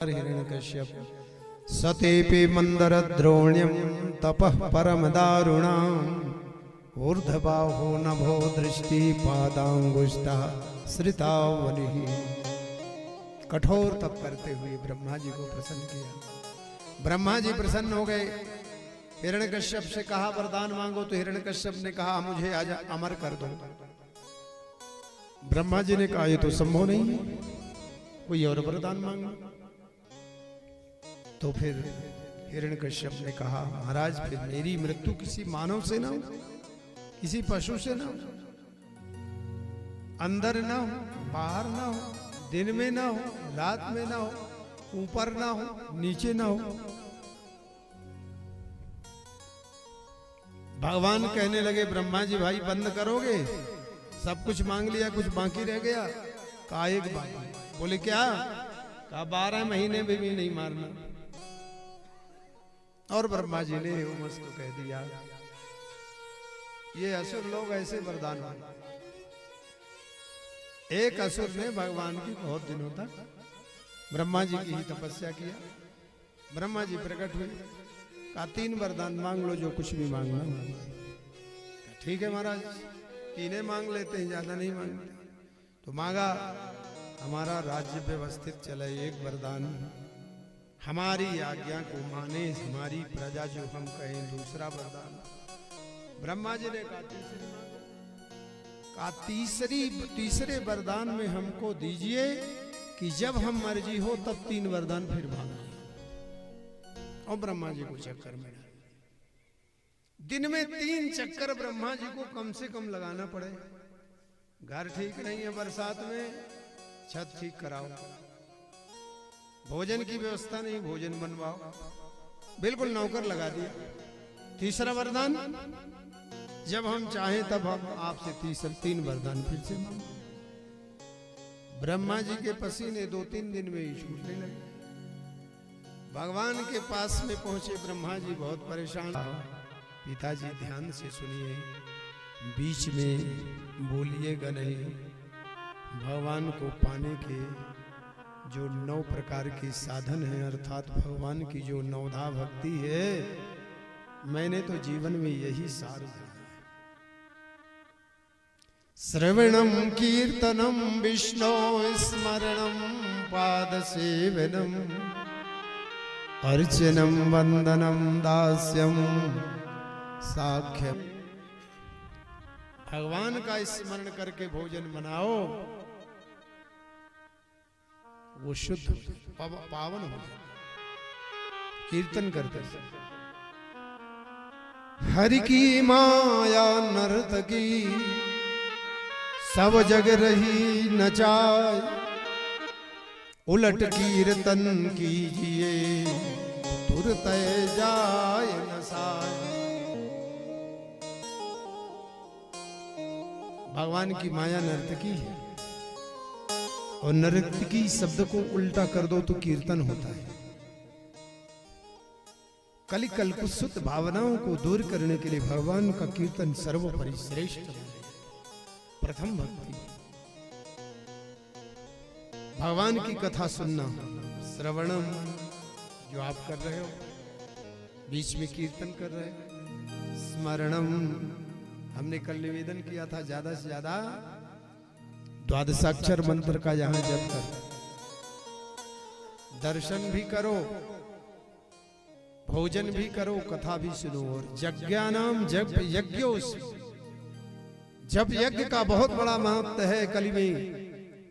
हिरण्यकश्यप सतेपि मंदरद्रोण्यं तपः परम दारुणाम् ऊर्ध्वबाहो नभो दृष्टि पादांगुष्ठा श्रितावलिः। कठोर तप करते हुए ब्रह्मा जी को प्रसन्न किया। ब्रह्मा जी प्रसन्न हो गए। हिरण्यकश्यप से कहा वरदान मांगो, तो हिरण्यकश्यप ने कहा मुझे आज अमर कर दो। ब्रह्मा जी ने कहा ये तो संभव नहीं है, कोई और वरदान मांगो। तो फिर हिरण्यकश्यप ने कहा महाराज फिर मेरी मृत्यु किसी मानव से ना हो, किसी पशु से ना हो, अंदर ना हो, बाहर ना हो, दिन में ना हो, रात में ना हो, ऊपर ना हो, नीचे ना हो। भगवान कहने लगे ब्रह्मा जी भाई बंद करोगे, सब कुछ मांग लिया, कुछ बाकी रह गया। कहा एक बात। बोले क्या? कहा 12 महीने में भी नहीं मारना। और ब्रह्मा जी ने उमस को कह दिया ये असुर लोग ऐसे वरदान मांगते। एक असुर ने भगवान की बहुत दिनों तक ब्रह्मा जी की ही तपस्या किया। ब्रह्मा जी प्रकट हुए, कहा 3 वरदान मांग लो, जो कुछ भी मांगना। ठीक है महाराज, 3 मांग लेते हैं, ज्यादा नहीं मांगते। तो मांगा हमारा राज्य व्यवस्थित चले, एक वरदान हमारी आज्ञा को माने, हमारी प्रजा जो हम कहें, दूसरा वरदान। ब्रह्मा जी ने कहा तीसरे वरदान में हमको दीजिए कि जब हम मर्जी हो तब 3 वरदान फिर मांगे। और ब्रह्मा जी को चक्कर में दिन में 3 चक्कर ब्रह्मा जी को कम से कम लगाना पड़े। घर ठीक नहीं है, बरसात में छत ठीक कराओ, भोजन की व्यवस्था नहीं, भोजन बनवाओ, बिल्कुल नौकर लगा दिया। तीसरा वरदान जब हम चाहें तब हम आपसे 3 वरदान फिर से मांगो। ब्रह्मा जी के पसीने 2-3 दिन में ही छूटने लगे। भगवान के पास में पहुंचे ब्रह्मा जी बहुत परेशान। पिताजी ध्यान से सुनिए, बीच में बोलिएगा नहीं। भगवान को पाने के जो 9 प्रकार के साधन हैं, अर्थात भगवान की जो 9धा भक्ति है, मैंने तो जीवन में यही सार जाना है। श्रवणम कीर्तनम विष्णु स्मरणम पाद सेवनम अर्चनम वंदनम दास्यम साख्यम। भगवान का स्मरण करके भोजन बनाओ, वो शुद्ध पावन हो जाए। कीर्तन करते हरि की माया नर्तकी सब जग रही नचाए, उलट कीर्तन कीजिए तुरत जाए नसाए। भगवान की माया नर्तकी है, और नर्तकी शब्द को उल्टा कर दो तो कीर्तन होता है। कलिकल को शुद्ध भावनाओं को दूर करने के लिए भगवान का कीर्तन सर्वोपरि श्रेष्ठ प्रथम भक्ति। भगवान की कथा सुनना, श्रवणम जो आप कर रहे हो, बीच में कीर्तन कर रहे हो, स्मरणम हमने कल निवेदन किया था ज्यादा से ज्यादा 12 मंत्र का यहां जप कर, दर्शन भी करो, भोजन भी करो, कथा भी सुनो। और यज्ञानाम जप यज्ञो, जप यज्ञ का बहुत बड़ा महत्व है कली में,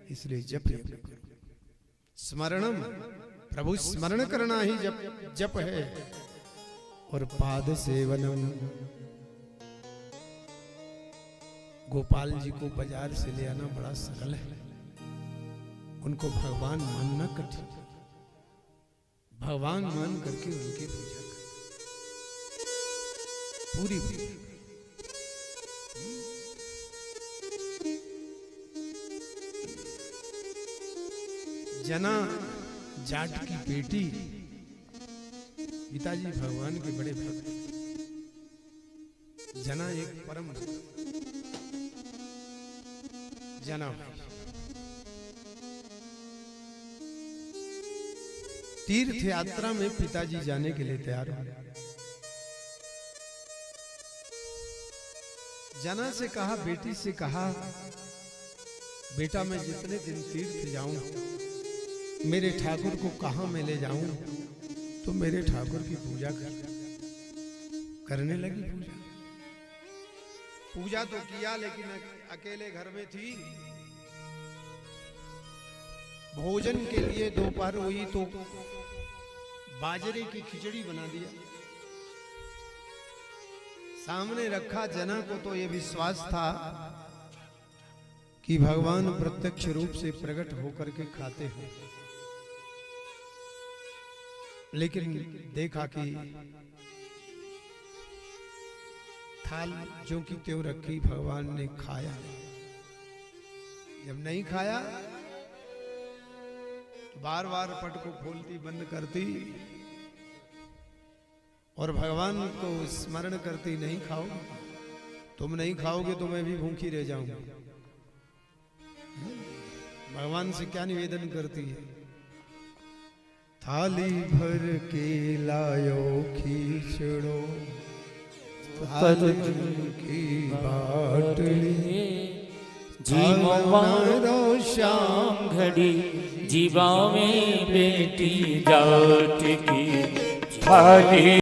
इसलिए जप यज्ञ करो। स्मरणम प्रभु स्मरण करना ही जप है। और पाद सेवनम, गोपाल जी को बाजार से ले आना बड़ा सरल है, उनको भगवान मानना कठिन। भगवान मान करके उनकी पूजा कर पूरी। जना जाट की बेटी, पिताजी भगवान के बड़े भक्त। जना एक परम जना तीर्थ यात्रा में पिताजी जाने के लिए तैयार हो। जना से कहा, बेटी से कहा, बेटा मैं जितने दिन तीर्थ जाऊं मेरे ठाकुर को कहां मैं ले जाऊं? तो मेरे ठाकुर की पूजा करने लगी। पूजा तो किया लेकिन अकेले घर में थी। भोजन के लिए दोपहर हुई तो बाजरे की खिचड़ी बना दिया, सामने रखा। जना को तो यह विश्वास था कि भगवान प्रत्यक्ष रूप से प्रकट होकर के खाते हैं, लेकिन देखा कि थाल जो की त्यों रखी, भगवान ने खाया। जब नहीं खाया तो बार बार पट को खोलती बंद करती और भगवान को स्मरण करती, नहीं खाओगे, तुम नहीं खाओगे तो मैं भी भूखी रह जाऊंगी। भगवान से क्या निवेदन करती है? थाली भर के लायो खींचड़ो की बाटली, जीवो श्याम घड़ी जीवा में बेटी जाट की थाली।